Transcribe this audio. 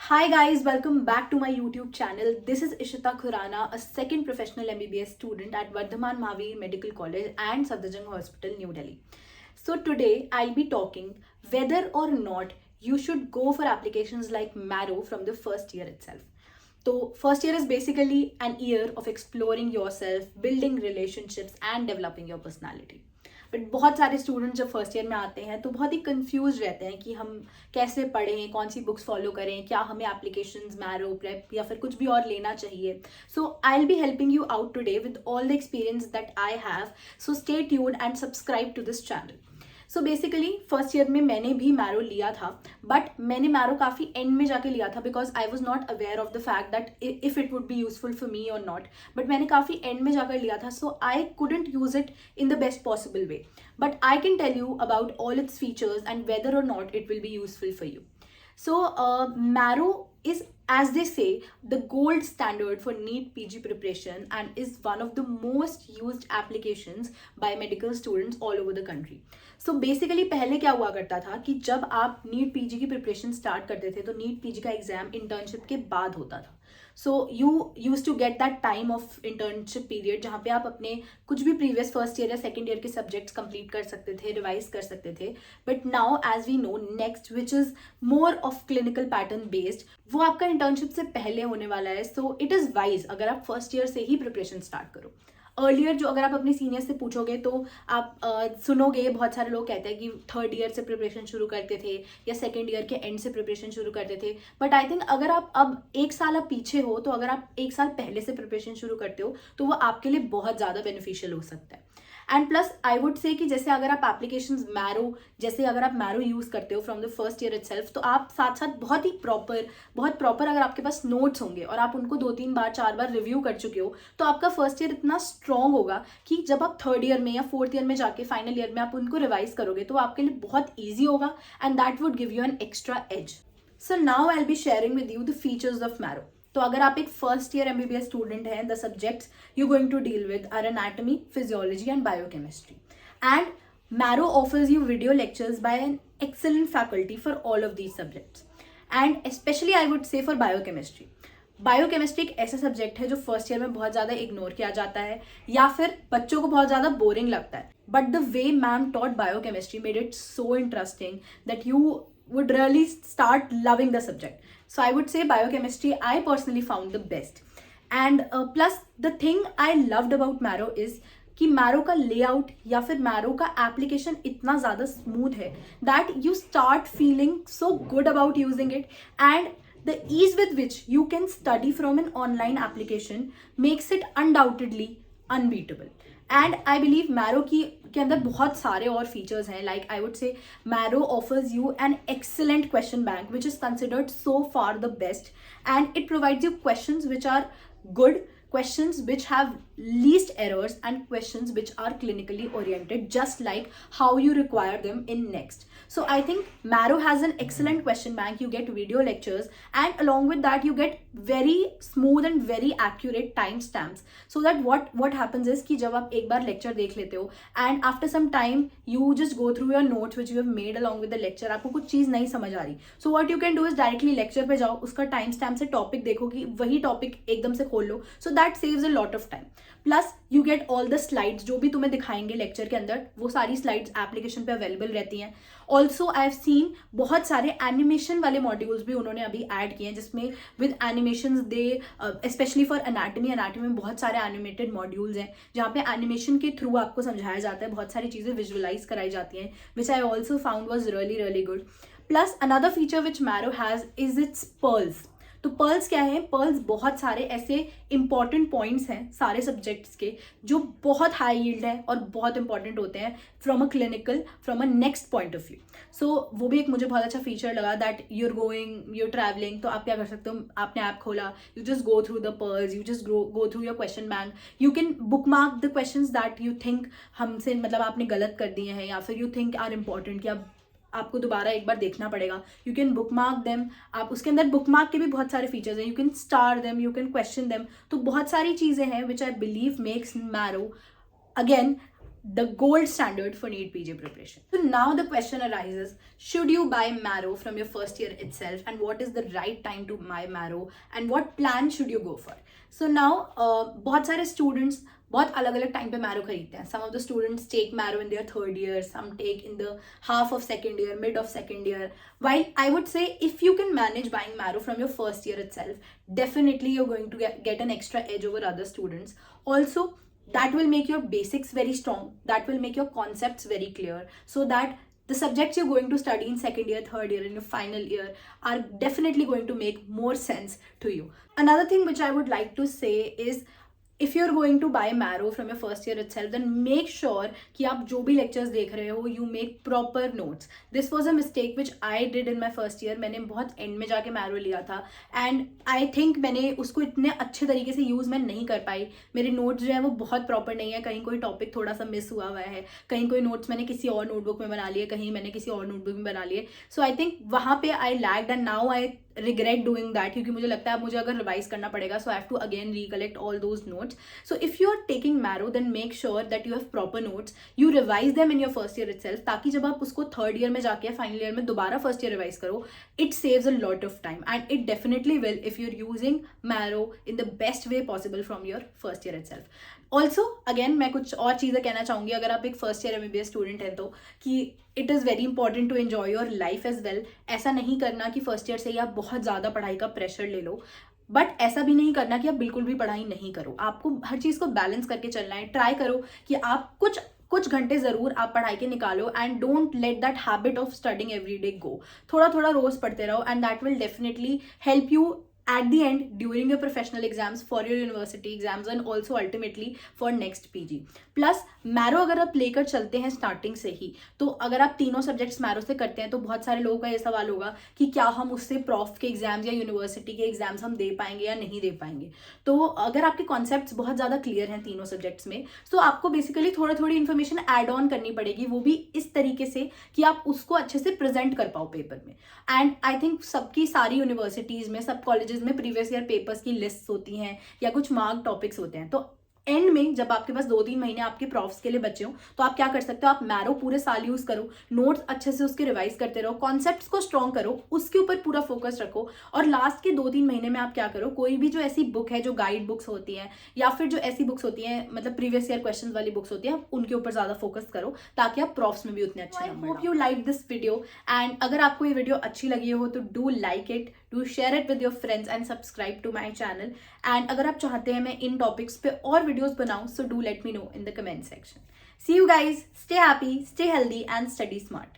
Hi guys, welcome back to my YouTube channel. This is Ishita Khurana, a second professional MBBS student at Vardhaman Mahavir Medical College and Safdarjung Hospital, New Delhi. So today I'll be talking whether or not you should go for applications like Marrow from the first year itself. So first year is basically an year of exploring yourself, building relationships and developing your personality. But बहुत सारे student जब first year में आते हैं तो बहुत ही confuse रहते हैं कि हम कैसे पढ़ें, कौन सी बुक्स फॉलो करें, क्या हमें एप्लीकेशंस, मैरो, प्रेप या फिर कुछ भी और लेना चाहिए. So I will be helping you out today with all the experience that I have. So stay tuned and subscribe to this channel. So basically first year में मैंने भी मैरो लिया था, बट मैंने मैरो काफ़ी एंड में जाके लिया था because I was not aware of the fact that if it would be useful for me और नॉट. बट मैंने काफ़ी एंड में जाकर लिया था, so I couldn't use it in the best possible way. But I can tell you about all its features and whether or not it will be useful for you. So Marrow is, as they say, the gold standard for NEET PG preparation and is one of the most used applications by medical students all over the country. So basically पहले क्या हुआ करता था कि जब आप NEET PG की preparation start करते थे तो NEET PG का एग्जाम इंटर्नशिप के बाद होता था. So you use to get that time of internship period जहाँ पे आप अपने कुछ भी प्रीवियस फर्स्ट ईयर या सेकेंड ईयर के सब्जेक्ट्स कंप्लीट कर सकते थे, रिवाइज कर सकते थे. But now as we know next which is more of clinical pattern based, वो आपका इंटर्नशिप से पहले होने वाला है. सो इट इज़ वाइज अगर आप फर्स्ट ईयर से ही प्रिपरेशन स्टार्ट करो. अर्लियर जो अगर आप अपने सीनियर से पूछोगे तो आप सुनोगे बहुत सारे लोग कहते हैं कि थर्ड ईयर से प्रिपरेशन शुरू करते थे या सेकेंड ईयर के एंड से प्रिपरेशन शुरू करते थे. बट आई थिंक अगर आप अब एक साल आप पीछे हो तो अगर आप एक साल पहले से प्रिपरेशन शुरू करते हो तो वो आपके लिए बहुत ज़्यादा बेनिफिशियल हो सकता है. एंड प्लस आई वुड से कि जैसे अगर आप एप्लीकेशंस मैरो, जैसे अगर आप मैरो यूज़ करते हो from the first year itself, तो आप साथ साथ बहुत प्रॉपर अगर आपके पास नोट्स होंगे और आप उनको 2-3 बार 4 बार रिव्यू कर चुके हो तो आपका फर्स्ट ईयर इतना स्ट्रॉन्ग होगा कि जब आप थर्ड ईयर में या फोर्थ ईयर में जाके फाइनल ईयर में आप उनको रिवाइज करोगे तो आपके लिए बहुत ईजी होगा and that would give you an extra edge. So now I will be sharing with you the features of Marrow. तो अगर आप एक फर्स्ट ईयर MBBS स्टूडेंट हैं, the subjects you going to deal with are anatomy, physiology and biochemistry. And Marrow offers you video lectures by an excellent faculty for all of these subjects and specially I would say for biochemistry. Biochemistry एक ऐसा subject है जो first year में बहुत ज़्यादा ignore किया जाता है या फिर बच्चों को बहुत ज़्यादा बोरिंग लगता है. But the way ma'am taught biochemistry made it so interesting that you would really start loving the subject. So I would say biochemistry I personally found the best. And plus the thing I loved about Marrow is कि marrow का layout या फिर marrow का application इतना ज़्यादा smooth है that you start feeling so good about using it and the ease with which you can study from an online application makes it undoubtedly unbeatable. And I believe Marrow के अंदर बहुत सारे और features हैं. Like I would say Marrow offers you an excellent question bank which is considered so far the best and it provides you questions which are good, questions which have least errors and questions which are clinically oriented just like how you require them in next. So I think Marrow has an excellent question bank. You get video lectures and along with that you get very smooth and very accurate timestamps so that what happens is कि जब आप एक बार lecture देख लेते हो and after some time you just go through your notes which you have made along with the lecture, आपको कुछ चीज़ नहीं समझ आ रही, so what you can do is directly lecture पे जाओ, उसका timestamp से topic देखो कि वही topic एकदम से खोल लो. So that saves a lot of time. Plus you get all the slides जो भी तुम्हें दिखाएंगे लेक्चर के अंदर, वो सारी स्लाइड्स एप्लीकेशन पे अवेलेबल रहती हैं. ऑल्सो आई हैव सीन बहुत सारे एनिमेशन वाले मॉड्यूल्स भी उन्होंने अभी ऐड किए हैं जिसमें with animation they specially for anatomy में बहुत सारे एनिमेटेड मॉड्यूल्स हैं जहाँ पे एनिमेशन के थ्रू आपको समझाया जाता है, बहुत सारी चीज़ें विजुअलाइज कराई जाती हैं which I also found was really good. Plus another feature which Marrow has is its pearls. तो पर्ल्स क्या है? पर्ल्स बहुत सारे ऐसे इंपॉर्टेंट पॉइंट्स हैं सारे सब्जेक्ट्स के जो बहुत हाई यील्ड है और बहुत इंपॉर्टेंट होते हैं from a next point of view. So वो भी एक मुझे बहुत अच्छा फीचर लगा दैट यूर ट्रैवलिंग, तो आप क्या कर सकते हो, आपने ऐप खोला, you just go through the pearls, you just go through your question bank, you can book mark the questions that you think हमसे मतलब आपने गलत कर दिए हैं या फिर यू थिंक आर इम्पॉर्टेंट कि आपको दोबारा एक बार देखना पड़ेगा. You can book mark them. आप उसके अंदर बुक मार्क के भी बहुत सारे फीचर्स हैं. You can star them, you can question them. तो बहुत सारी चीज़ें हैं which I believe makes Marrow again the gold standard for NEET PG preparation. So now the question arises, should you buy Marrow from your first year itself, and what is the right time to buy Marrow, and what plan should you go for? So now बहुत सारे students बहुत अलग अलग time पे Marrow खरीदते हैं. Some of the students take Marrow in their third year, some take in the half of second year, mid of second year. While I would say if you can manage buying Marrow from your first year itself, definitely you're going to get an extra edge over other students. Also, that will make your basics very strong, that will make your concepts very clear, so that the subjects you're going to study in second year, third year, and your final year are definitely going to make more sense to you. Another thing which I would like to say is, if you're going to buy Marrow from your first year itself, then make sure कि आप जो भी lectures देख रहे हो, you make proper notes. This was a mistake which I did in my first year. मैंने बहुत end में जाके Marrow लिया था, and I think मैंने उसको इतने अच्छे तरीके से use मैं नहीं कर पाई. मेरे notes जो है वो बहुत proper नहीं है, कहीं कोई topic थोड़ा सा miss हुआ है, कहीं कोई notes मैंने किसी और notebook में बना लिए, कहीं मैंने किसी और notebook में बना लिए. So I think वहाँ पे I lagged, and now I regret doing that, क्योंकि मुझे लगता है अब मुझे अगर रिवाइज करना पड़ेगा, so I have to again recollect all those notes. So if you are taking Marrow, then make sure that you have proper notes, you revise them in your first year itself, ताकि जब आप उसको third year में जाके final year में दोबारा first year revise करो, it saves a lot of time, and it definitely will if you're using Marrow in the best way possible from your first year itself. Also again मैं कुछ और चीज़ें कहना चाहूँगी, अगर आप एक फर्स्ट ईयर MBBS स्टूडेंट हैं तो, कि it is very important to enjoy your life as well. ऐसा नहीं करना कि फर्स्ट ईयर से ही आप बहुत ज़्यादा पढ़ाई का प्रेशर ले लो, बट ऐसा भी नहीं करना कि आप बिल्कुल भी पढ़ाई नहीं करो. आपको हर चीज़ को बैलेंस करके चलना है. ट्राई करो कि आप कुछ घंटे ज़रूर आप पढ़ाई के निकालो, and don't let that habit of studying every day गो. थोड़ा थोड़ा रोज़ पढ़ते रहो, and that will definitely help you at the end during your professional exams, for your university exams, and also ultimately for next PG. Plus marrow अगर आप लेकर चलते हैं starting से ही, तो अगर आप तीनों सब्जेक्ट्स मैरो से करते हैं, तो बहुत सारे लोगों का ये सवाल होगा कि क्या हम उससे प्रॉफ के एग्जाम्स या यूनिवर्सिटी के एग्जाम्स हम दे पाएंगे या नहीं दे पाएंगे. तो अगर आपके कॉन्सेप्ट्स बहुत ज़्यादा क्लियर हैं तीनों सब्जेक्ट्स में, तो आपको बेसिकली थोड़ी इन्फॉर्मेशन ऐड ऑन करनी पड़ेगी, वो भी इस तरीके से कि आप उसको अच्छे से प्रेजेंट कर पाओ पेपर में. एंड आई थिंक सबकी सारी यूनिवर्सिटीज़ में, सब कॉलेजेस में प्रीवियस ईयर पेपर्स की लिस्ट होती हैं या कुछ मार्क टॉपिक्स होते हैं. तो एंड में जब आपके पास 2-3 महीने आपके प्रॉफ्स के लिए बचे हो, तो आप क्या कर सकते हो, आप मैरो पूरे साल यूज करो, नोट्स अच्छे से उसके रिवाइज करते रहो, कॉन्सेप्ट्स को स्ट्रॉन्ग करो, उसके ऊपर पूरा फोकस रखो. और लास्ट के 2-3 महीने में आप क्या करो, कोई भी जो ऐसी बुक है, जो गाइड बुक्स होती हैं या फिर जो ऐसी बुक्स होती हैं, मतलब प्रीवियस ईयर क्वेश्चन वाली बुक्स होती हैं, उनके ऊपर ज्यादा फोकस करो, ताकि आप प्रॉफ्स में भी उतने अच्छे number. I hope you like this video, and अगर आपको ये वीडियो अच्छी लगी हो तो do like it, do share it with your friends, and subscribe to my channel. And अगर आप चाहते हैं मैं इन टॉपिक्स पे और वीडियोज बनाऊं, so do let me know in the comment section. See you guys, stay happy, stay healthy, and study smart.